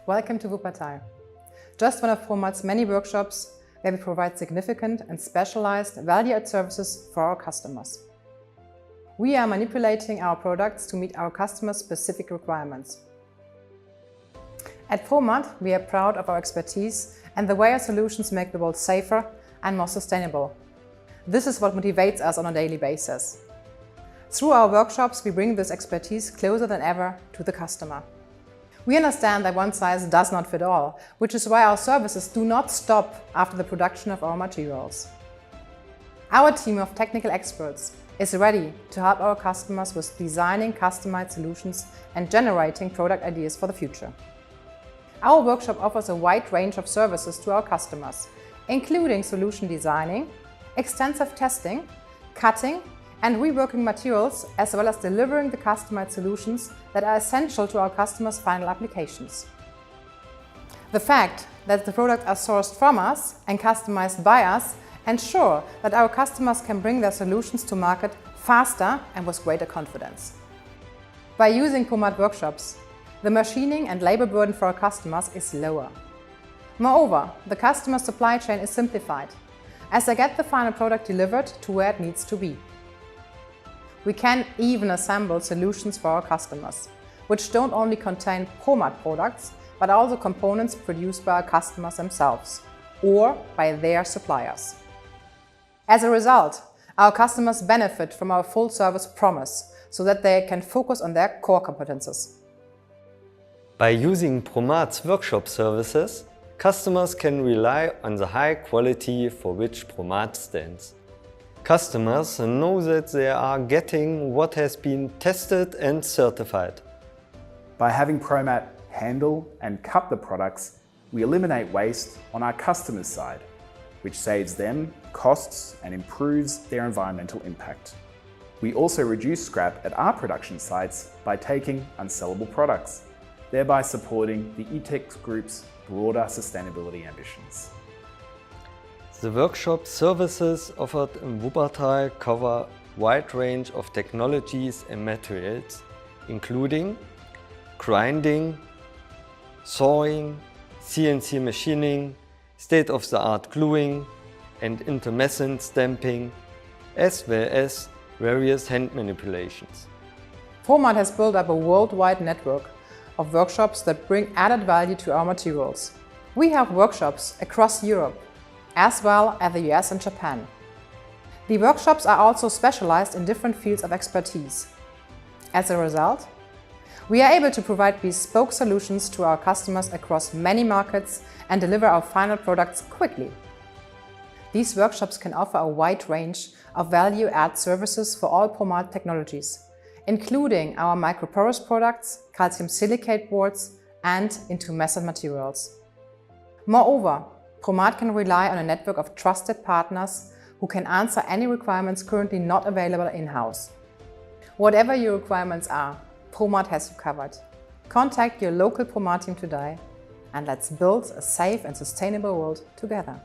Welcome to Wuppertal, just one of Promat's many workshops where we provide significant and specialized value-add services for our customers. We are manipulating our products to meet our customers' specific requirements. At Promat, we are proud of our expertise and the way our solutions make the world safer and more sustainable. This is what motivates us on a daily basis. Through our workshops, we bring this expertise closer than ever to the customer. We understand that one size does not fit all, which is why our services do not stop after the production of our materials. Our team of technical experts is ready to help our customers with designing customized solutions and generating product ideas for the future. Our workshop offers a wide range of services to our customers, including solution designing, extensive testing, cutting and reworking materials, as well as delivering the customized solutions that are essential to our customers' final applications. The fact that the products are sourced from us and customized by us ensure that our customers can bring their solutions to market faster and with greater confidence. By using Promat workshops, the machining and labor burden for our customers is lower. Moreover, the customer supply chain is simplified, as they get the final product delivered to where it needs to be. We can even assemble solutions for our customers, which don't only contain Promat products, but also components produced by our customers themselves or by their suppliers. As a result, our customers benefit from our full-service promise so that they can focus on their core competences. By using Promat's workshop services, customers can rely on the high quality for which Promat stands. Customers know that they are getting what has been tested and certified. By having Promat handle and cut the products, we eliminate waste on our customers' side, which saves them costs and improves their environmental impact. We also reduce scrap at our production sites by taking unsellable products, thereby supporting the eTech Group's broader sustainability ambitions. The workshop services offered in Wuppertal cover a wide range of technologies and materials, including grinding, sawing, CNC machining, state-of-the-art gluing and intermesson stamping, as well as various hand manipulations. Promat has built up a worldwide network of workshops that bring added value to our materials. We have workshops across Europe, as well as the US and Japan. The workshops are also specialized in different fields of expertise. As a result, we are able to provide bespoke solutions to our customers across many markets and deliver our final products quickly. These workshops can offer a wide range of value-add services for all Promat technologies, including our microporous products, calcium silicate boards and intumescent materials. Moreover, Promat can rely on a network of trusted partners who can answer any requirements currently not available in-house. Whatever your requirements are, Promat has you covered. Contact your local Promat team today and let's build a safe and sustainable world together.